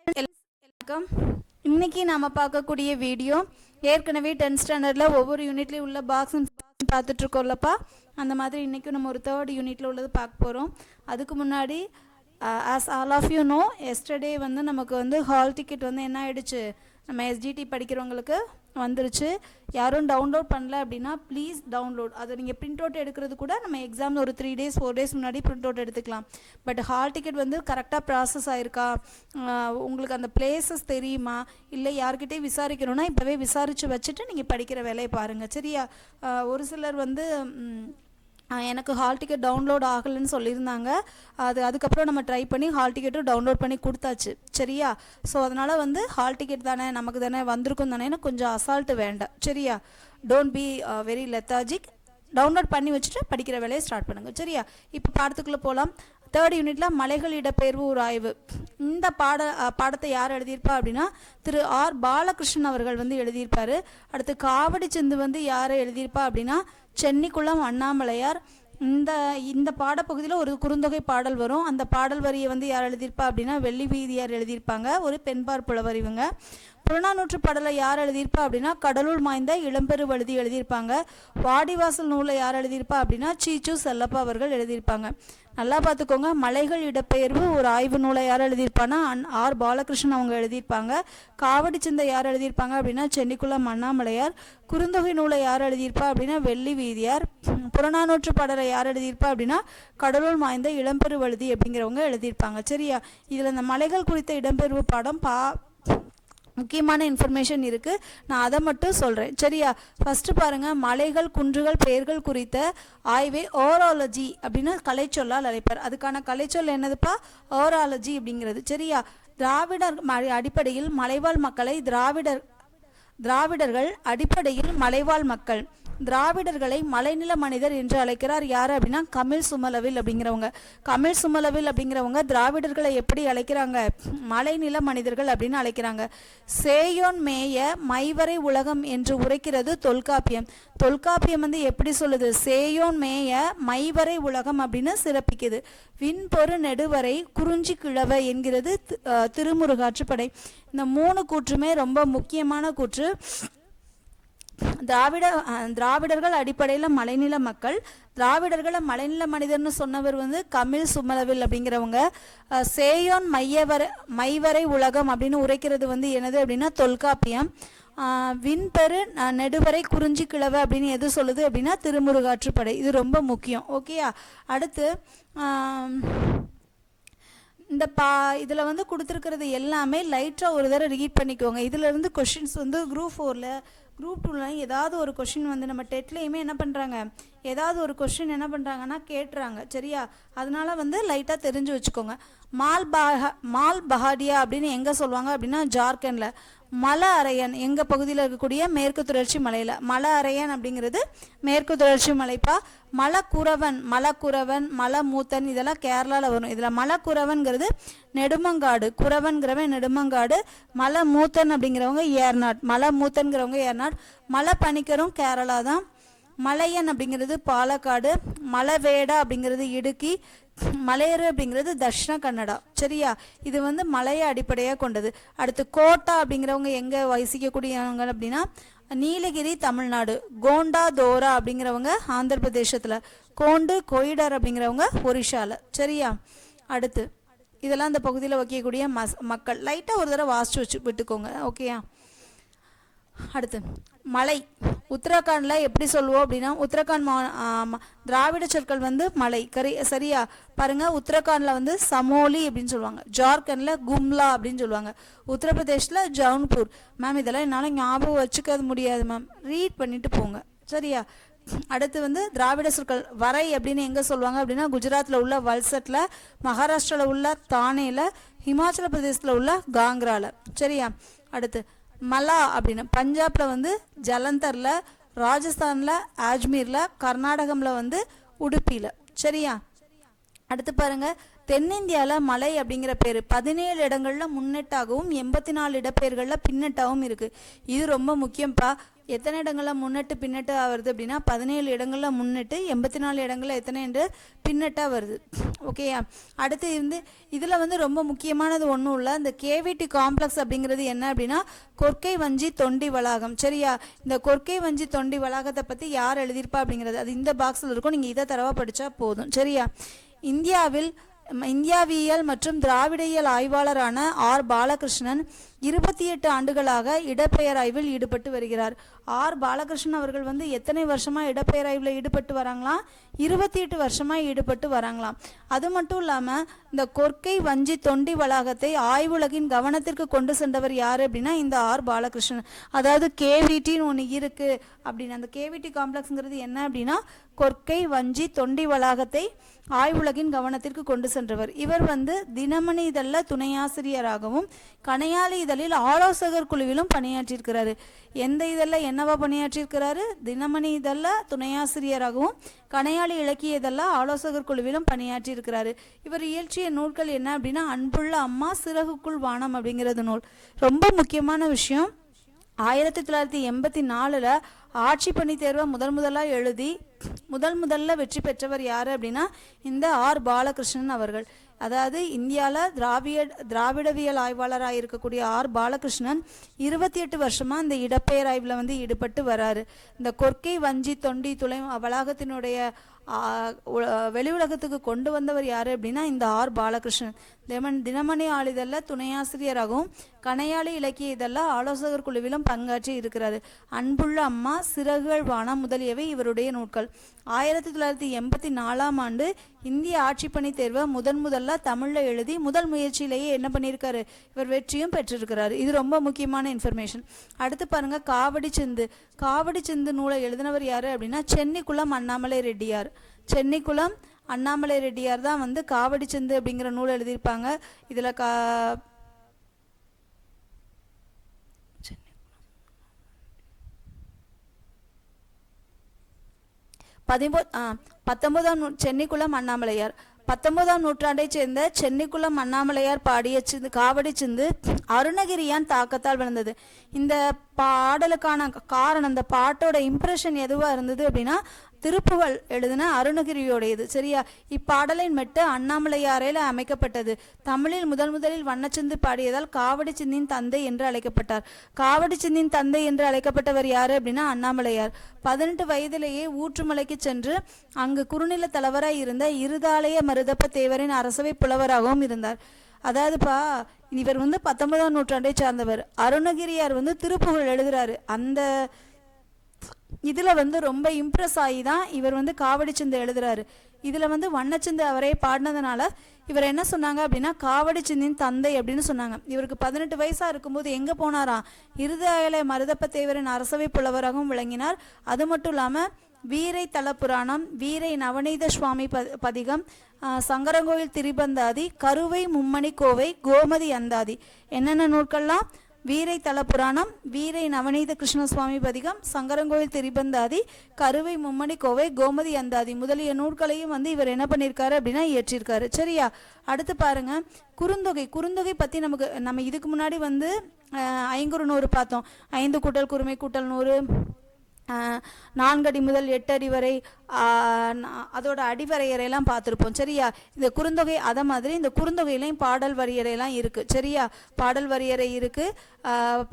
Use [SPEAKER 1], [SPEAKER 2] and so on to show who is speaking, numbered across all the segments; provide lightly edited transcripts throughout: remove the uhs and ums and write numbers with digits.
[SPEAKER 1] வணக்கம். இன்னைக்கு நாம பார்க்கக்கூடிய வீடியோ ஏற்கனவே 10th ஸ்டாண்டர்டில் ஒவ்வொரு யூனிட்லேயும் உள்ள பாக்ஸ் பார்த்துட்டு இருக்கோம்லப்பா. அந்த மாதிரி இன்றைக்கும் நம்ம ஒரு 3rd யூனிட்டில் உள்ளது பார்க்க போகிறோம். அதுக்கு முன்னாடி as all of you know, yesterday வந்து நமக்கு வந்து ஹால் டிக்கெட் வந்து என்ன ஆகிடுச்சு, நம்ம எஸ்ஜிடி படிக்கிறவங்களுக்கு வந்துருச்சு. யாரும் டவுன்லோட் பண்ணல அப்படின்னா ப்ளீஸ் டவுன்லோட். அதை நீங்கள் பிரிண்ட் அவுட் எடுக்கிறது கூட நம்ம எக்ஸாம் ஒரு 3 days 4 days முன்னாடி பிரிண்ட் அவுட் எடுத்துக்கலாம். பட் ஹால் டிக்கெட் வந்து கரெக்டாக ப்ராசஸ் ஆகிருக்கா, உங்களுக்கு அந்த பிளேசஸ் தெரியுமா, இல்லை யார்கிட்டையும் விசாரிக்கணும்னா இப்போவே விசாரித்து வச்சுட்டு நீங்கள் படிக்கிற வேலையை பாருங்கள். சரியா? ஒரு சிலர் வந்து எனக்கு ஹால் டிக்கெட் டவுன்லோட் ஆகலைன்னு சொல்லியிருந்தாங்க. அதுக்கப்புறம் நம்ம ட்ரை பண்ணி ஹால் டிக்கெட்டும் டவுன்லோட் பண்ணி கொடுத்தாச்சு. சரியா? ஸோ அதனால் வந்து ஹால் டிக்கெட் தானே நமக்கு தானே வந்திருக்கும் தானேன்னு கொஞ்சம் அசால்ட்டு வேண்டாம். சரியா? Don't be very lethargic. Download பண்ணி வச்சுட்டு படிக்கிற வேலையை ஸ்டார்ட் பண்ணுங்கள். சரியா? இப்போ பாடத்துக்குள்ளே போகலாம். 3rd யூனிட்டில் மலைகள் இடப்பெயர்வு ஒரு ஆய்வு. இந்த பாடத்தை யார் எழுதியிருப்பா அப்படின்னா திரு ஆர் பாலகிருஷ்ணன் அவர்கள் வந்து எழுதியிருப்பார். அடுத்து காவடி சிந்து வந்து யாரை எழுதியிருப்பா அப்படின்னா சென்னிக்குளம் அண்ணாமலையார். இந்த பாடப்பகுதியில் ஒரு குறுந்தொகை பாடல் வரும். அந்த பாடல் வரியை வந்து யார் எழுதியிருப்பா அப்படின்னா வெள்ளி வீதியார் எழுதியிருப்பாங்க. ஒரு பெண்பார் புலவர் இவங்க. புறநானூற்று பாடலை யார் எழுதியிருப்பா அப்படின்னா கடலூர் மாய்ந்த இளம்பெரு வழுதி எழுதியிருப்பாங்க. வாடிவாசல் நூலை யார் எழுதியிருப்பா அப்படின்னா சீச்சு செல்லப்பா அவர்கள் எழுதியிருப்பாங்க. நல்லா பார்த்துக்கோங்க. மலைகள் இடப்பெயர்வு ஒரு ஆய்வு நூலை யார் எழுதியிருப்பான்னா ஆர் பாலகிருஷ்ணன் அவங்க எழுதியிருப்பாங்க. காவடி சிந்தை யார் எழுதியிருப்பாங்க அப்படின்னா சென்னிக்குளம் அண்ணாமலையார். குறுந்தொகை நூலை யார் எழுதியிருப்பா அப்படின்னா வெள்ளி வீதியார். புறநானூற்று பாடலை யார் எழுதியிருப்பா அப்படின்னா கடலூர் மாய்ந்த இளம்பெரு வழுதி அப்படிங்கிறவங்க எழுதியிருப்பாங்க. சரியா? இதில் இந்த மலைகள் குறித்த இடம்பெயர்வு பாடம் முக்கியமான இன்ஃபர்மேஷன் இருக்குது. நான் அதை மட்டும் சொல்கிறேன். சரியா? ஃபஸ்ட்டு பாருங்கள், மலைகள் குன்றுகள் பெயர்கள் குறித்த ஆய்வே ஓராலஜி அப்படின்னு கலைச்சொல்லால் அழைப்பார். அதுக்கான கலைச்சொல் என்னதுப்பா? ஓராலஜி அப்படிங்கிறது. சரியா? திராவிடர் அடிப்படையில் மலைவாழ் மக்களை திராவிடர்கள் அடிப்படையில் மலைவாழ் மக்கள். திராவிடர்களை மலைநில மனிதர் என்று அழைக்கிறார் யார் அப்படின்னா கமில் சுமலவில் அப்படிங்கிறவங்க. கமில் சுமலவில் அப்படிங்கிறவங்க திராவிடர்களை எப்படி அழைக்கிறாங்க? மலைநில மனிதர்கள் அப்படின்னு அழைக்கிறாங்க. சேயோன் மேய மைவரை உலகம் என்று உரைக்கிறது தொல்காப்பியம். தொல்காப்பியம் வந்து எப்படி சொல்லுது? சேயோன் மேய மைவரை உலகம் அப்படின்னு சிறப்பிக்குது. விண்பொரு நெடுவரை குறிஞ்சி கிழவ என்கிறது திருமுருகாற்றுப்படை. இந்த 3 கூற்றுமே ரொம்ப முக்கியமான கூற்று. திராவிடர்கள் அடிப்படையில் மலைநில மக்கள். திராவிடர்களை மலைநில மனிதர்னு சொன்னவர் வந்து கமில் சுமலவில் அப்படிங்கிறவங்க. சேயோன் மைவரை உலகம் அப்படின்னு உரைக்கிறது வந்து என்னது அப்படின்னா தொல்காப்பியம். விண்பெரு நெடுவரை குறிஞ்சி கிழவ அப்படின்னு எது சொல்லுது அப்படின்னா திருமுருகாற்றுப்படை. இது ரொம்ப முக்கியம். ஓகேயா? அடுத்து இந்த இதில் வந்து கொடுத்துருக்கிறது எல்லாமே லைட்டாக ஒரு தடவை ரீட் பண்ணிக்கோங்க. இதிலேருந்து கொஷின்ஸ் வந்து குரூப் 4ல் குரூப் 2ல் ஏதாவது ஒரு கொஷின் வந்து நம்ம டெட்லேயுமே என்ன பண்ணுறாங்க, ஏதாவது ஒரு கொஷின் என்ன பண்ணுறாங்கன்னா கேட்டுறாங்க. சரியா? அதனால வந்து லைட்டாக தெரிஞ்சு வச்சுக்கோங்க. மால் பஹாடியா அப்படின்னு எங்கே சொல்லுவாங்க அப்படின்னா ஜார்க்கண்டில். மலை அரையன் எங்கள் பகுதியில் இருக்கக்கூடிய மேற்கு தொடர்ச்சி மலையில். மலை அரையன் அப்படிங்கிறது மேற்கு தொடர்ச்சி மலைப்பா. மலக்குறவன் மலமூத்தன் இதெல்லாம் கேரளாவில் வரும். இதில் மலக்குறவன்கிறது நெடுமங்காடு, குறவன்கிறவன் நெடுமங்காடு, மலமூத்தன் அப்படிங்கிறவங்க ஏர்நாட், மலமூத்தன்கிறவங்க ஏர்நாட். மலை பனிக்கரும் கேரளா தான். மலையன் அப்படிங்கிறது பாலக்காடு. மலைவேடா அப்படிங்கிறது இடுக்கி. மலையரு அப்படிங்கிறது தட்சிண கன்னடா. சரியா? இது வந்து மலையை அடிப்படையாக கொண்டது. அடுத்து கோட்டா அப்படிங்கிறவங்க எங்கே வசிக்கக்கூடியவங்க அப்படின்னா நீலகிரி தமிழ்நாடு. கோண்டா தோரா அப்படிங்கிறவங்க ஆந்திர பிரதேசத்தில். கோண்டு கொய்டர் அப்படிங்கிறவங்க ஒரிஷாவில். சரியா? அடுத்து இதெல்லாம் இந்த பகுதியில் வைக்கக்கூடிய மக்கள். லைட்டாக ஒரு தடவை வாசிச்சு விட்டுக்கோங்க. ஓகேயா? அடுத்து மலை உத்தரகாண்டில் எப்படி சொல்லுவோம் அப்படின்னா உத்தரகாண்ட் திராவிட சொற்கள் வந்து மலை. சரியா? பாருங்கள், உத்தரகாண்டில் வந்து சமோலி அப்படின்னு சொல்லுவாங்க. ஜார்க்கண்டில் கும்லா அப்படின்னு சொல்லுவாங்க. உத்தரப்பிரதேஷில் ஜவுன்பூர். மேம் இதெல்லாம் என்னால் ஞாபகம் வச்சுக்க முடியாது மேம், ரீட் பண்ணிட்டு போங்க. சரியா? அடுத்து வந்து திராவிட சொற்கள் வரை அப்படின்னு எங்கே சொல்லுவாங்க அப்படின்னா குஜராத்தில் உள்ள வல்சட்டில், மகாராஷ்டிராவில் உள்ள தானேல, ஹிமாச்சல பிரதேசத்தில் உள்ள காங்க்ராவில். சரியா? அடுத்து மலா அப்படின்னு பஞ்சாபில் வந்து ஜலந்தரில், ராஜஸ்தானில் அஜ்மீரில், கர்நாடகமில் வந்து உடுப்பியில். சரியா? அடுத்து பாருங்கள், தென்னிந்தியாவில் மலை அப்படிங்கிற பேர் 17 இடங்களில் முன்னெட்டாகவும் 84 இடப்பெயர்களில் பின்னெட்டாகவும் இருக்குது. இது ரொம்ப முக்கியம்ப்பா. எத்தனை இடங்களில் முன்னெட்டு பின்னெட்டு வருது அப்படின்னா 17 இடங்களில் முன்னெட்டு, 84 இடங்களில் எத்தனை என்று பின்னெட்டாக வருது. ஓகேயா? அடுத்து இதில் ரொம்ப முக்கியமானது ஒன்றும் இல்லை. இந்த கேவிடி காம்ப்ளெக்ஸ் அப்படிங்கிறது என்ன அப்படின்னா கொற்கை வஞ்சி தொண்டி வளாகம். சரியா? இந்த கொற்கை வஞ்சி தொண்டி வளாகத்தை பற்றி யார் எழுதியிருப்பா அப்படிங்கிறது அது இந்த பாக்ஸில் இருக்கும். நீங்கள் இதை தரவா படித்தா போதும். சரியா? இந்தியாவியல் மற்றும் திராவிடியல் ஆய்வாளரான ஆர் பாலகிருஷ்ணன் 28 ஆண்டுகளாக இடப்பெயர் ஆய்வில் ஈடுபட்டு வருகிறார். ஆர் பாலகிருஷ்ணன் அவர்கள் எத்தனை வருஷமாக இடப்பெயர் ஆய்வில் ஈடுபட்டு வராங்களாம்? 28 வருஷமாக ஈடுபட்டு வராங்களாம். அது மட்டும் இல்லாமல் இந்த கொற்கை வஞ்சி தொண்டி வளாகத்தை ஆய்வுலகின் கவனத்திற்கு கொண்டு சென்றவர் யார் அப்படின்னா இந்த ஆர் பாலகிருஷ்ணன். அதாவது கேவிடின்னு ஒன்று இருக்குது அப்படின்னு. அந்த கேவிடி காம்ப்ளெக்ஸுங்கிறது என்ன அப்படின்னா கொற்கை வஞ்சி தொண்டி வளாகத்தை ஆய்வுலகின் கவனத்திற்கு கொண்டு சென்றவர். இவர் தினமணி இதழில் துணையாசிரியராகவும் கணையாளி இதழில் ஆலோசகர் குழுவிலும் பணியாற்றியிருக்கிறாரு. எந்த இதழில் என்னவா பணியாற்றியிருக்கிறாரு? தினமணி இதழில் துணையாசிரியராகவும் கணையாளி இலக்கிய இதழில் ஆலோசகர் குழுவிலும் பணியாற்றியிருக்கிறாரு. இவர் இயற்றிய நூல்கள் என்ன அப்படின்னா அன்புள்ள அம்மா, சிறகுக்குள் வானம் அப்படிங்கிறது நூல். ரொம்ப முக்கியமான விஷயம், 1984 ஆட்சி பணி தேர்வை முதலாக எழுதி முதல்ல வெற்றி பெற்றவர் யார் அப்படின்னா இந்த ஆர் பாலகிருஷ்ணன் அவர்கள். அதாவது இந்தியாவில் திராவிடவியல் ஆய்வாளராக இருக்கக்கூடிய ஆர் பாலகிருஷ்ணன் 28 வருஷமாக இந்த இடப்பெயர் ஆய்வில் ஈடுபட்டு வராரு. இந்த கொற்கை வஞ்சி தொண்டி துளை வளாகத்தினுடைய வெளி உலகத்துக்கு கொண்டு வந்தவர் யார் அப்படின்னா இந்த ஆர் பாலகிருஷ்ணன். தினமணி ஆளிதழில் துணையாசிரியராகவும் கணையாளி இலக்கிய இதழில் ஆலோசகர் குழுவிலும் பங்காற்றி இருக்கிறாரு. அன்புள்ள அம்மா, சிறகுகள் வானம் முதலியவை இவருடைய நூல்கள். 1984 ஆண்டு இந்திய ஆட்சி பணி தேர்வை முதல்ல தமிழில் எழுதி முதல் முயற்சியிலேயே என்ன பண்ணியிருக்காரு? இவர் வெற்றியும் பெற்றிருக்கிறாரு. இது ரொம்ப முக்கியமான இன்ஃபர்மேஷன். அடுத்து பாருங்க, காவடி சிந்து நூலை எழுதினவர் யாரு அப்படின்னா சென்னிக்குளம் அண்ணாமலை ரெட்டியார். சென்னிக்குளம் அண்ணாமலை ரெட்டியார் தான் காவடி சிந்து அப்படிங்கிற நூலை எழுதியிருப்பாங்க. இதில் 19ஆம் சென்னிக்குளம் அண்ணாமலையார் 19ஆம் நூற்றாண்டைச் சேர்ந்த சென்னிக்குளம் அண்ணாமலையார் பாடிய காவடி சிந்து அருணகிரியான் தாக்கத்தால் விழுந்தது. இந்த பாடலுக்கான காரணம், இந்த பாட்டோட இம்ப்ரெஷன் எதுவாக இருந்தது அப்படின்னா திருப்புகழ் எழுதின அருணகிரியோடையது. சரியா? இப்பாடலின் மெட்டு அண்ணாமலையாரில் அமைக்கப்பட்டது. தமிழில் முதலில் வண்ணச்சிந்து பாடியதால் காவடி சிந்தின் தந்தை என்று அழைக்கப்பட்டார். காவடி சிந்தின் தந்தை என்று அழைக்கப்பட்டவர் யாரு அப்படின்னா அண்ணாமலையார். 18 வயதிலேயே ஊற்றுமலைக்கு சென்று அங்கு குறுநில தலைவராய் இருந்த இருதாலய மருதப்ப தேவரின் அரசவை புலவராகவும் இருந்தார். அதாவதுப்பா, இவர் 19ஆம் நூற்றாண்டை சார்ந்தவர். அருணகிரியார் திருப்புகழ் எழுதுறாரு. அந்த இதில் ரொம்ப இம்ப்ரெஸ் ஆகி தான் இவர் காவடி சிந்து எழுதுறாரு. இதில் வண்ணச்சிந்து அவரே பாடினதுனால இவர் என்ன சொன்னாங்க அப்படின்னா காவடி சிந்தின் தந்தை அப்படின்னு சொன்னாங்க. இவருக்கு 18 வயசாக இருக்கும்போது எங்கே போனாராம்? இருதாலய மருதப்ப தேவரின் அரசவை புலவராகவும் விளங்கினார். அது மட்டும் இல்லாமல் வீரை தலப்புராணம், வீரை நவநீத சுவாமி பதிகம், சங்கரங்கோயில் திரிபந்தாதி, கருவை மும்மணி கோவை, கோமதி அந்தாதி, என்னென்ன நூல்கள்லாம்? வீரை தலப்புராணம், வீரை நவநீத கிருஷ்ணசுவாமி பதிகம், சங்கரங்கோயில் திரிபந்தாதி, கருவை மும்மணி கோவை, கோமதி அந்தாதி முதலிய நூல்களையும் இவர் என்ன பண்ணியிருக்காரு அப்படின்னா இயற்றியிருக்காரு. சரியா? அடுத்து பாருங்க, குறுந்தொகை பற்றி நம்ம இதுக்கு முன்னாடி ஐங்குறு நூறு பார்த்தோம். 5 கூட்டல் குறுமை கூட்டல் 100, 4 அடி முதல் 8 அடி வரை, அதோட அடிவரையறையெல்லாம் பார்த்துருப்போம். சரியா? இந்த குறுந்தொகை அதை மாதிரி இந்த குறுந்தொகையிலையும் பாடல் வரியறையெல்லாம் இருக்குது. சரியா? பாடல் வரியறை இருக்குது.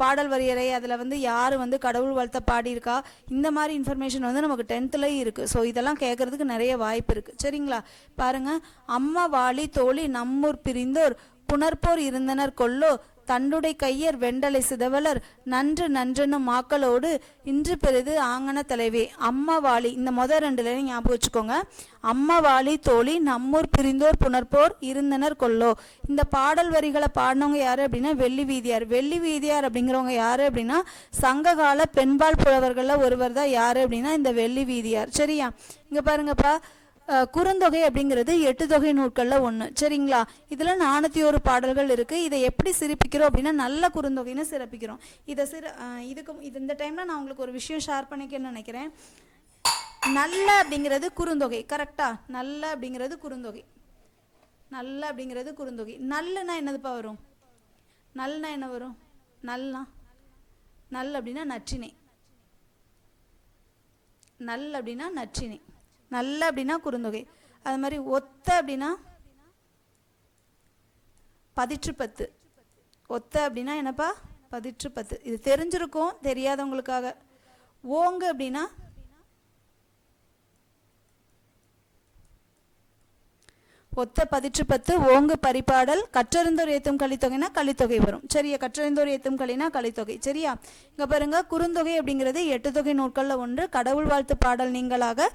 [SPEAKER 1] பாடல் வரியறை அதில் யார் கடவுள் வாழ்த்த பாடியிருக்கா, இந்த மாதிரி இன்ஃபர்மேஷன் நமக்கு 10th இருக்குது. ஸோ இதெல்லாம் கேட்குறதுக்கு நிறைய வாய்ப்பு இருக்குது. சரிங்களா? பாருங்கள், அம்மா வாளி தோழி நம்மூர் பிரிந்தோர் புணர்ப்போர் இருந்தனர் கொல்லோ, தண்டுடை கையர் வெண்டலை சிதவலர் நன்றென்னு மாக்களோடு இன்று பெரிது ஆங்கன தலைவே. அம்மா வாளி, இந்த முதல் 2 ஞாபகம் வச்சுக்கோங்க. அம்மா வாளி தோழி நம்மூர் பிரிந்தோர் புணர்ப்போர் இருந்தனர் கொல்லோ. இந்த பாடல் வரிகளை பாடினவங்க யாரு அப்படின்னா வெள்ளி வீதியார் அப்படிங்கிறவங்க யாரு அப்படின்னா சங்ககால பெண்பால் புலவர்களில் ஒருவர் தான் யாரு அப்படின்னா இந்த வெள்ளி வீதியார். சரியா? இங்க பாருங்கப்பா, குறுந்தொகை அப்படிங்கிறது 8 தொகை நூல்களில் ஒன்று. சரிங்களா? இதில் 401 பாடல்கள் இருக்குது. இதை எப்படி சிறப்பிக்கிறோம் அப்படின்னா நல்ல குறுந்தொகைன்னு சிறப்பிக்கிறோம். இந்த டைமில் நான் உங்களுக்கு ஒரு விஷயம் ஷேர் பண்ணிக்கணும்னு நினைக்கிறேன். நல்ல அப்படிங்கிறது குறுந்தொகை. கரெக்டா? நல்ல அப்படிங்கிறது குறுந்தொகை. நல்ல அப்படிங்கிறது குறுந்தொகை. நல்லுனா என்னதுப்பா வரும்? நல்லுனா என்ன வரும்? நல்லா நல் அப்படின்னா நற்றிணை. நல் அப்படின்னா நற்றிணை. நல்ல அப்படின்னா குறுந்தொகை. அது மாதிரி ஒத்த அப்படின்னா பதிற்று பத்து. ஒத்த அப்படின்னா என்னப்பா? பதிற்று பத்து. இது தெரிஞ்சிருக்கும் தெரியாதவங்களுக்காக. ஓங்கு அப்படின்னா ஒத்த பதிற்று பத்து, ஓங்கு பரிபாடல், கற்றறிந்தோர் ஏத்தும் கலித்தொகைனா கலித்தொகை வரும். சரியா? கற்றறிந்தோர் ஏத்தும் கலினா கலித்தொகை. சரியா? இங்க பாருங்க, குறுந்தொகை அப்படிங்கிறது 8 தொகை நூற்கள்ல ஒன்று. கடவுள் வாழ்த்து பாடல் நீங்களாக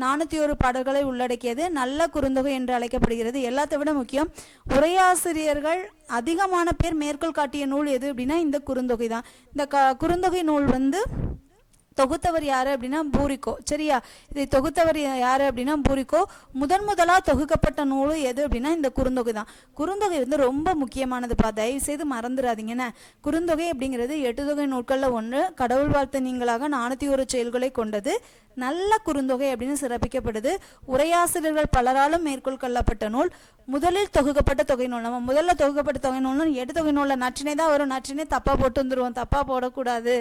[SPEAKER 1] 401 பாடல்களை உள்ளடக்கியது. நல்ல குறுந்தொகை என்று அழைக்கப்படுகிறது. எல்லாத்தை விட முக்கியம், உரையாசிரியர்கள் அதிகமான பேர் மேற்கோள் காட்டிய நூல் எது அப்படின்னா இந்த குறுந்தொகை தான். இந்த குறுந்தொகை நூல் வந்து தொகுத்தவர் யாரு அப்படின்னா பூரிக்கோ. சரியா? இதை தொகுத்தவர் யாரு அப்படின்னா பூரிக்கோ. முதலாக தொகுக்கப்பட்ட நூல் எது அப்படின்னா இந்த குறுந்தொகை தான். குறுந்தொகை வந்து ரொம்ப முக்கியமானதுப்பா, தயவு செய்து மறந்துடாதீங்கன்னு. குறுந்தொகை அப்படிங்கிறது 8 தொகை நூற்கள்ல ஒன்று. கடவுள் வாழ்த்து நீங்களாக 401 செயல்களை கொண்டது. நல்ல குறுந்தொகை அப்படின்னு சிறப்பிக்கப்படுது. உரையாசிரியர்கள் பலராலும் மேற்கோள் கொள்ளப்பட்ட நூல். முதலில் தொகுக்கப்பட்ட தொகை நூல். நம்ம முதல்ல தொகுக்கப்பட்ட தொகை நூல்னு 8 தொகை நூலில் நற்றினை தான் வரும். நற்றினை தப்பா போட்டு வந்துருவோம், தப்பா போடக்கூடாது.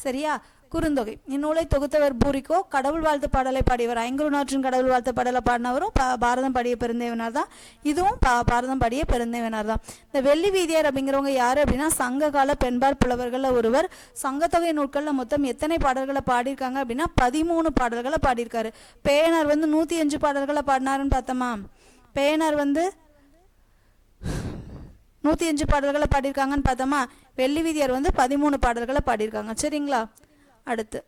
[SPEAKER 1] சரியா? குறுந்தொகை இந்நூலை தொகுத்தவர் பூரிக்கோ. கடவுள் வாழ்த்து பாடலை பாடியவர் ஐங்குறுநாற்றின் கடவுள் வாழ்த்து பாடலை பாடினவரும் பாரதம் பாடிய பெருந்தேவனார் தான். இதுவும் பாரதம் பாடிய பெருந்தேவனார் தான். இந்த வெள்ளி வீதியார் அப்படிங்கிறவங்க யாரு அப்படின்னா சங்க கால பெண்பால் புலவர்கள் ஒருவர். சங்கத்தொகை நூற்கள்ல மொத்தம் எத்தனை பாடல்களை பாடியிருக்காங்க அப்படின்னா 13 பாடல்களை பாடியிருக்காரு. பேயனார் வந்து 105 பாடல்களை பாடினாருன்னு பார்த்தோமா? பேயனார் வந்து 105 பாடல்களை பாடியிருக்காங்கன்னு பார்த்தோமா? வெள்ளி வீதியார் வந்து 13 பாடல்களை பாடியிருக்காங்க. சரிங்களா? அடுத்து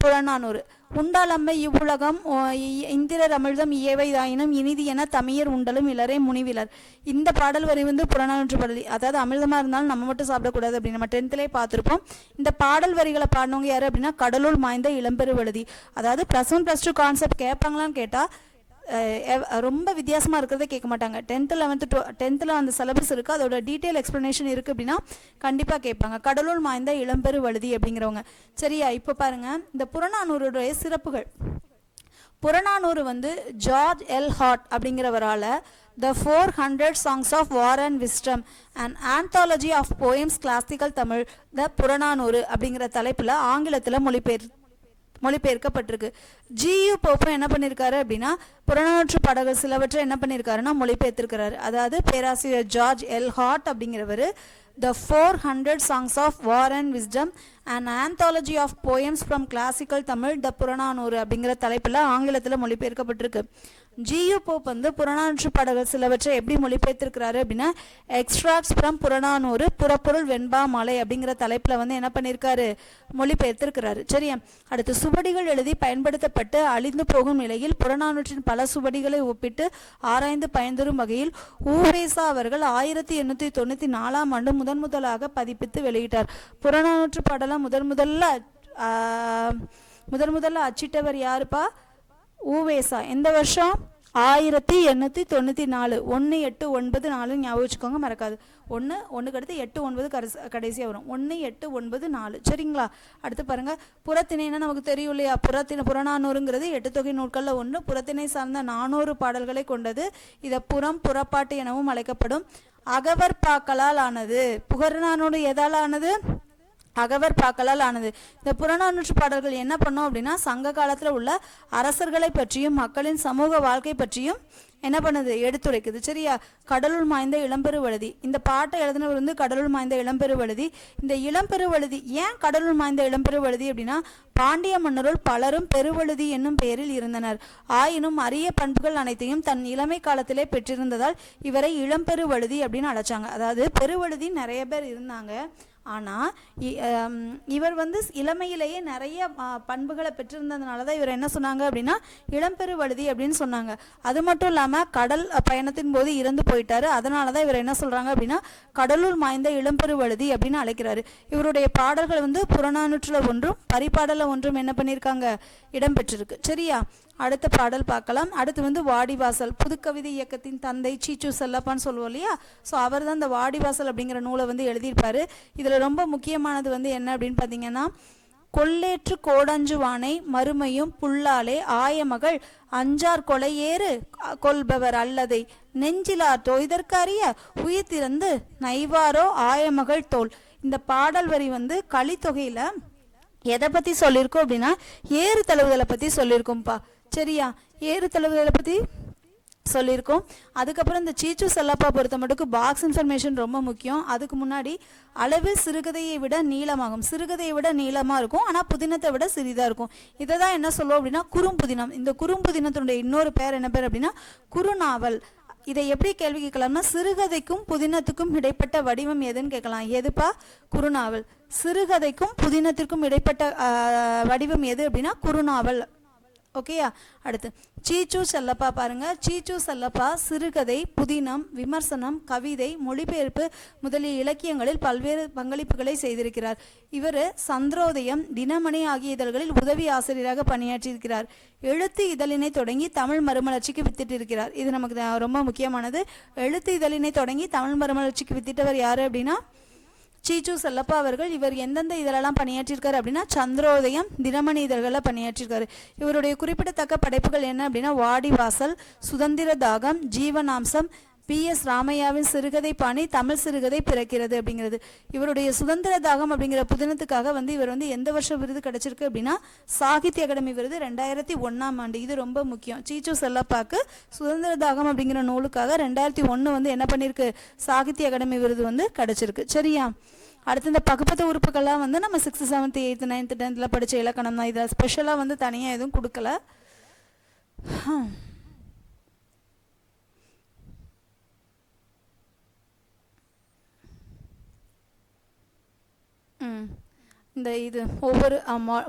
[SPEAKER 1] புறநானூறு. உண்டாலம்மை இவ்வுலகம் இந்திரர் அமிழ்தம் இயவைதாயினும் இனிதி என தமியர் உண்டலும் இலரே முனிவிலர். இந்த பாடல் வரி வந்து புறநானூற்று பாடல். அதாவது அமிர்தமா இருந்தாலும் நம்ம மட்டும் சாப்பிடக்கூடாது அப்படின்னு நம்ம 10th பார்த்துருப்போம். இந்த பாடல் வரிகளை பாடினவங்க யாரு அப்படின்னா கடலுள் மாய்ந்த இளம்பெருவழுதி. அதாவது +1 +2 கான்செப்ட் கேட்பாங்களான்னு கேட்டா ரொம்ப வித்தியாசமாக இருக்கிறத கேட்க மாட்டாங்க. 10th 11th 10th அந்த சிலபஸ் இருக்குது, அதோட டீட்டெயில் எக்ஸ்ப்ளனேஷன் இருக்குது அப்படின்னா கண்டிப்பாக கேட்பாங்க. கடலுள் மாய்ந்த இளம்பெரு வழுதி அப்படிங்கிறவங்க. சரியா? இப்போ பாருங்க, இந்த புறநானூறுடைய சிறப்புகள். புறநானூறு வந்து ஜார்ஜ் எல் ஹாட் அப்படிங்கிறவரால் The 400 Songs of War and Wisdom, an anthology of poems classical Tamil, the Purananuru அப்படிங்கிற தலைப்பில் ஆங்கிலத்தில் மொழிபெயர்க்கப்பட்டிருக்கு. ஜியு போப்பும் என்ன பண்ணியிருக்காரு அப்படின்னா புறநானூற்று பாடல்கள் சிலவற்றை என்ன பண்ணியிருக்காருன்னா மொழிபெயர்த்திருக்கிறாரு. அதாவது பேராசிரியர் ஜார்ஜ் எல் ஹாட் அப்படிங்கிறவர் The 400 Songs of War and Wisdom, an anthology of poems from classical Tamil, the Purananuru அப்படிங்கிற தலைப்பில் ஆங்கிலத்தில் மொழிபெயர்க்கப்பட்டிருக்கு. ஜியு போப் வந்து புறநானூற்று பாடல்கள் சிலவற்றை எப்படி மொழிபெயர்த்திருக்கிறாரு அப்படின்னா எக்ஸ்ட்ராக்ட்ஸ் ஃப்ரம் புறநானூறு புறப்பொருள் வெண்பா மாலை அப்படிங்கிற தலைப்பில் வந்து என்ன பண்ணியிருக்காரு மொழிபெயர்த்திருக்கிறாரு. சரியா? அடுத்து சுவடிகள் எழுதி பயன்படுத்தப்பட்டு அழிந்து போகும் நிலையில் புறநானூற்றின் பல சுவடிகளை ஒப்பிட்டு ஆராய்ந்து பயன்தரும் வகையில் ஊவேசா அவர்கள் 1894 ஆண்டு முதலாக பதிப்பித்து வெளியிட்டார். புறநானூற்று பாடலை முதல்ல அச்சிட்டவர் யாருப்பா? ஊவேசா. எந்த வருஷம்? 1894. 1894 ஞாபகம் வச்சுக்கோங்க, மறக்காது. 1 அடுத்து 89 கடைசியாக வரும். 1894. சரிங்களா? அடுத்து பாருங்க, புறத்திணைன்னா நமக்கு தெரியும் இல்லையா? புறநானூறுங்கிறது 8 தொகை நூற்கள்ல ஒன்று. புறத்திணை சார்ந்த 400 பாடல்களை கொண்டது. இதை புறப்பாட்டு எனவும் அழைக்கப்படும். அகவர் பாக்களால் ஆனது. புறநானூறு எதால் ஆனது? அகவர் பாக்களால் ஆனது. இந்த புறநானூற்று பாடல்கள் என்ன பண்ணோம் அப்படின்னா சங்க காலத்தில் உள்ள அரசர்களை பற்றியும் மக்களின் சமூக வாழ்க்கை பற்றியும் என்ன பண்ணுது? எடுத்துரைக்குது. சரியா? கடலுள் மாய்ந்த இளம்பெருவழுதி. இந்த பாட்டை எழுதினவர் வந்து கடலுள் மாய்ந்த இளம்பெருவழுதி. இந்த இளம்பெருவழுதி ஏன் கடலுள் மாய்ந்த இளம்பெருவழுதி அப்படின்னா பாண்டிய மன்னருள் பலரும் பெருவழுதி என்னும் பெயரில் இருந்தனர். ஆயினும் அரிய பண்புகள் அனைத்தையும் தன் இளமை காலத்திலே பெற்றிருந்ததால் இவரை இளம்பெருவழுதி அப்படின்னு அழைச்சாங்க. அதாவது பெருவழுதி நிறைய பேர் இருந்தாங்க, ஆனால் இவர் வந்து இளமையிலேயே நிறைய பண்புகளை பெற்றிருந்ததுனால தான் இவர் என்ன சொன்னாங்க அப்படின்னா இளம்பெருவழுதி அப்படின்னு சொன்னாங்க. அது மட்டும் இல்லாமல் கடல் பயணத்தின் போது இறந்து போயிட்டாரு. அதனால தான் இவர் என்ன சொல்கிறாங்க அப்படின்னா கடலுள் மாய்ந்த இளம்பெருவழுதி அப்படின்னு அழைக்கிறாரு. இவருடைய பாடல்கள் வந்து புறநானூற்றில் ஒன்றும் பரிபாடலில் ஒன்றும் என்ன பண்ணியிருக்காங்க? இடம்பெற்றிருக்கு. சரியா? அடுத்த பாடல் பார்க்கலாம். அடுத்து வந்து வாடிவாசல். புதுக்கவிதை இயக்கத்தின் தந்தை சீச்சு செல்லப்பான்னு சொல்லுவோம் இல்லையா? ஸோ அவர் தான் இந்த வாடிவாசல் அப்படிங்கிற நூலை வந்து எழுதியிருப்பாரு. இதில் ரொம்ப முக்கியமானது வந்து என்ன அப்படின்னு பார்த்தீங்கன்னா கொள்ளேற்று கோடஞ்சுவானை மறுமையும் புல்லாலே ஆயமகள் அஞ்சார் கொலையேறு கொள்பவர் அல்லதை நெஞ்சிலார் தோய்தற்கு அறிய உயிர் திறந்து நைவாரோ ஆயமகள் தோல். இந்த பாடல் வரி வந்து கலித்தொகையில எதை பத்தி சொல்லியிருக்கோம் அப்படின்னா ஏறு தழுவுதலை பத்தி சொல்லியிருக்கோம்ப்பா. சரியா, ஏறு தழுவுதலை பத்தி சொல்லியிருக்கோம். அதுக்கப்புறம் இந்த சீச்சு செல்லப்பா பொறுத்த மட்டும் பாக்ஸ் இன்ஃபர்மேஷன் ரொம்ப முக்கியம். அதுக்கு முன்னாடி அளவு சிறுகதையை விட நீளமாகும். சிறுகதையை விட நீளமாக இருக்கும், ஆனால் புதினத்தை விட சிறிதாக இருக்கும். இதை தான் என்ன சொல்லுவோம் அப்படின்னா குறும்புதினம். இந்த குறும்புதினத்தினுடைய இன்னொரு பேர் என்ன பேர் அப்படின்னா குறுநாவல். இதை எப்படி கேள்வி கேட்கலாம்னா சிறுகதைக்கும் புதினத்துக்கும் இடைப்பட்ட வடிவம் எதுன்னு கேட்கலாம். எதுப்பா? குறுநாவல். சிறுகதைக்கும் புதினத்திற்கும் இடைப்பட்ட வடிவம் எது அப்படின்னா குறுநாவல். ஓகேயா? அடுத்து சீச்சு செல்லப்பா பாருங்க. சீச்சு செல்லப்பா சிறுகதை, புதினம், விமர்சனம், கவிதை, மொழிபெயர்ப்பு முதலிய இலக்கியங்களில் பல்வேறு பங்களிப்புகளை செய்திருக்கிறார். இவர் சந்திரோதயம், தினமணி ஆகிய இதழ்களில் உதவி ஆசிரியராக பணியாற்றியிருக்கிறார். எழுத்து இதழினை தொடங்கி தமிழ் மறுமலர்ச்சிக்கு வித்திட்டிருக்கிறார். இது நமக்கு ரொம்ப முக்கியமானது. எழுத்து இதழினை தொடங்கி தமிழ் மறுமலர்ச்சிக்கு வித்திட்டவர் யாரு அப்படின்னா சீச்சு செல்லப்பா அவர்கள். இவர் எந்தெந்த இதழெல்லாம் பணியாற்றிருக்காரு அப்படின்னா சந்திரோதயம், தினமணி இதழ்களில் பணியாற்றிருக்காரு. இவருடைய குறிப்பிடத்தக்க படைப்புகள் என்ன அப்படின்னா வாடிவாசல், சுதந்திர தாகம், ஜீவனாம்சம், PS ராமையாவின் சிறுகதை பாணி, தமிழ் சிறுகதை பிறக்கிறது அப்படிங்கிறது. இவருடைய சுதந்திர தாகம் அப்படிங்கிற புதினத்துக்காக வந்து இவர் வந்து எந்த வருஷம் விருது கிடைச்சிருக்கு அப்படின்னா சாகித்ய அகாடமி விருது 2001ஆம் ஆண்டு. இது ரொம்ப முக்கியம். சீச்சு செல்லப்பாக்கு சுதந்திர தாகம் அப்படிங்கிற நூலுக்காக 2001 வந்து என்ன பண்ணியிருக்கு சாகித்ய அகாடமி விருது வந்து கிடைச்சிருக்கு. சரியா? அடுத்து இந்த பகுப்பத்த உறுப்புகள்லாம் வந்து நம்ம 6th 7th 8th 9th 10th படித்த இலக்கணம் தான். இதில் ஸ்பெஷலாக வந்து தனியாக எதுவும் கொடுக்கல. இந்த இது ஒவ்வொரு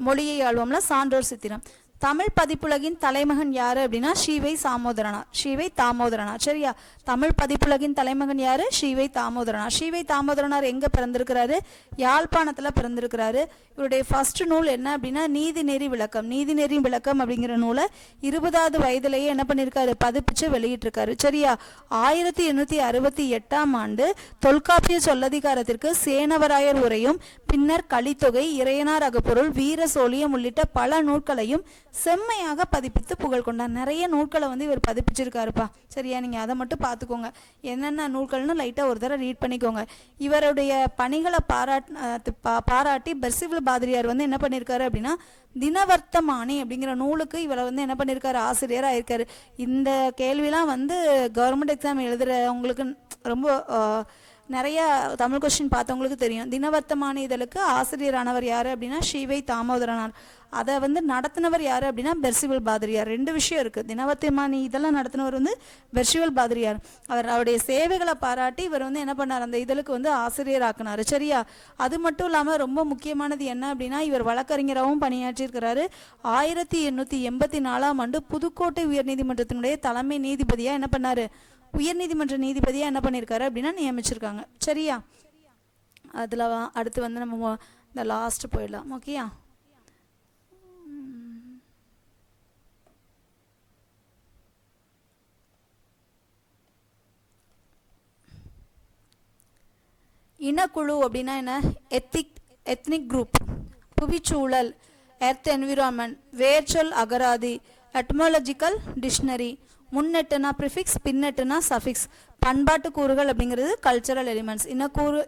[SPEAKER 1] மொழியை ஆழ்வோம்ல சான்றோர் சித்திரம். தமிழ் பதிப்புலகின் தலைமகன் யாரு அப்படின்னா ஸ்ரீவை தாமோதரனார். ஸ்ரீவை தாமோதரனார். சரியா? தமிழ் பதிப்புலகின் தலைமகன் யாரு? ஸ்ரீவை தாமோதரனார். ஸ்ரீவை தாமோதரனார் எங்க பிறந்திருக்கிறாரு? யாழ்ப்பாணத்துல பிறந்திருக்கிறாரு. இவருடைய ஃபர்ஸ்ட் நூல் என்ன அப்படின்னா நீதிநெறி விளக்கம். நீதிநெறி விளக்கம் அப்படிங்கிற நூலை 20வது வயதிலேயே என்ன பண்ணியிருக்காரு பதிப்பிச்சு வெளியிட்டிருக்காரு. சரியா? 1868ஆம் ஆண்டு தொல்காப்பிய சொல்லதிகாரத்திற்கு சேனவராயர் உரையும் பின்னர் கலித்தொகை, இறையனார் அகப்பொருள், வீர சோழியம் உள்ளிட்ட பல நூல்களையும் செம்மையாக பதிப்பித்து புகழ் கொண்டார். நிறைய நூல்களை வந்து இவர் பதிப்பிச்சிருக்காருப்பா. சரியா? நீங்க அதை மட்டும் பார்த்துக்கோங்க. என்னென்ன நூல்கள்னு லைட்டாக ஒரு தடவை ரீட் பண்ணிக்கோங்க. இவருடைய பணிகளை பாராட்டி பெர்சிவில் பாதிரியார் வந்து என்ன பண்ணியிருக்காரு அப்படின்னா தினவர்த்தமானி அப்படிங்கிற நூலுக்கு இவரை வந்து என்ன பண்ணியிருக்காரு ஆசிரியராக இருக்காரு. இந்த கேள்விலாம் வந்து கவர்மெண்ட் எக்ஸாம் எழுதுறவங்களுக்கு ரொம்ப நிறைய தமிழ் கொஸ்டின் பார்த்தவங்களுக்கு தெரியும். தினவர்த்தமான இதழுக்கு ஆசிரியரானவர் யாரு அப்படின்னா ஸ்ரீவை தாமோதரனார். அதை வந்து நடத்தினவர் யாரு அப்படின்னா பெர்சிவில் பாதிரியார். 2 விஷயம் இருக்கு. தினவர்த்தமானி இதெல்லாம் நடத்தினவர் வந்து பெர்சிவில் பாதிரியார். அவருடைய சேவைகளை பாராட்டி இவர் வந்து என்ன பண்ணார் அந்த இதழுக்கு வந்து ஆசிரியராக்குனாரு. சரியா? அது மட்டும் இல்லாமல் ரொம்ப முக்கியமானது என்ன அப்படின்னா இவர் வழக்கறிஞராகவும் பணியாற்றியிருக்கிறாரு. 1884ஆம் ஆண்டு புதுக்கோட்டை உயர்நீதிமன்றத்தினுடைய தலைமை நீதிபதியா என்ன பண்ணாரு உயர்நீதிமன்ற நீதிபதியா என்ன பண்ணியிருக்காரு அப்படின்னா நியமிச்சிருக்காங்க. சரியா? அதில் அடுத்து வந்து நம்ம இந்த லாஸ்ட் போயிடலாம். ஓகேயா? இனக்குழு அப்படின்னா என்ன? எத்னிக் குரூப், புவிச்சூழல், எர்த் என்விரான்மெண்ட், வேர்ச்சொல் அகராதி, எட்மாலஜிக்கல் டிக்ஷனரி, முன்னெட்டுனா ப்ரிஃபிக்ஸ், பின்னெட்டுனா சஃபிக்ஸ், பண்பாட்டு கூறுகள் அப்படிங்கிறது கல்ச்சரல் எலிமெண்ட்ஸ்.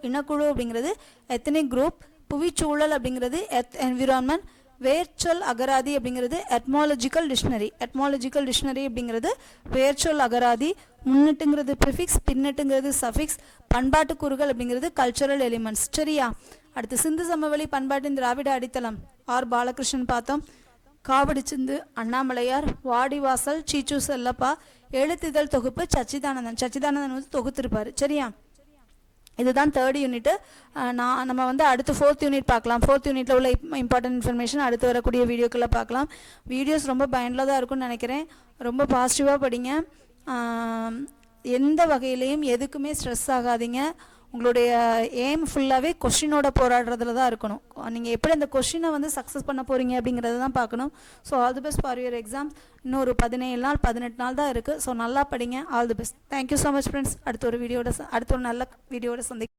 [SPEAKER 1] இனக்குழு அப்படிங்கிறது எத்னிக் குரூப், புவிச்சூழல் அப்படிங்கிறது எர்த் என்விரான்மெண்ட், வேர்ச்சொல் அகராதி அப்படிங்கிறது எட்மாலஜிக்கல் டிக்ஷனரி. எட்மாலஜிக்கல் டிக்ஷனரி அப்படிங்கிறது வேர்ச்சொல் அகராதி, முன்னெட்டுங்கிறது ப்ரிஃபிக்ஸ், பின்னெட்டுங்கிறது சஃபிக்ஸ், பண்பாட்டு கூறுகள் அப்படிங்கிறது கல்ச்சரல் எலிமெண்ட்ஸ். சரியா? அடுத்து சிந்து சமவெளி பண்பாட்டின் திராவிட அடித்தளம் ஆர் பாலகிருஷ்ணன் பார்த்தோம். காவடி சிந்து அண்ணாமலையார், வாடிவாசல் சீச்சு செல்லப்பா, எழுத்திதழ் தொகுப்பு சச்சிதானந்தன் வந்து தொகுத்திருப்பாரு. சரியா? இதுதான் 3rd யூனிட். நம்ம வந்து அடுத்து 4th யூனிட் பார்க்கலாம். 4th யூனிட்ல உள்ள இம்பார்ட்டன்ட் இன்ஃபர்மேஷன் அடுத்து வரக்கூடிய வீடியோக்களை பார்க்கலாம். வீடியோஸ் ரொம்ப பயனுள்ளதாக இருக்கும்னு நினைக்கிறேன். ரொம்ப பாசிட்டிவாக படிங்க. எந்த வகையிலையும் எதுக்குமே ஸ்ட்ரெஸ் ஆகாதீங்க. உங்களுடைய எய்ம் ஃபுல்லாகவே கொஷினோட போராடுறதுல தான் இருக்கணும். நீங்கள் எப்படி அந்த கொஷினை வந்து சக்ஸஸ் பண்ண போகிறீங்க அப்படிங்கிறத தான் பார்க்கணும். So all the best for your exams. இன்னொரு 17 நாள் 18 நாள் தான் இருக்குது. ஸோ நல்லா படிங்க. All the best. Thank you so much friends. அடுத்த ஒரு நல்ல வீடியோட சந்திக்க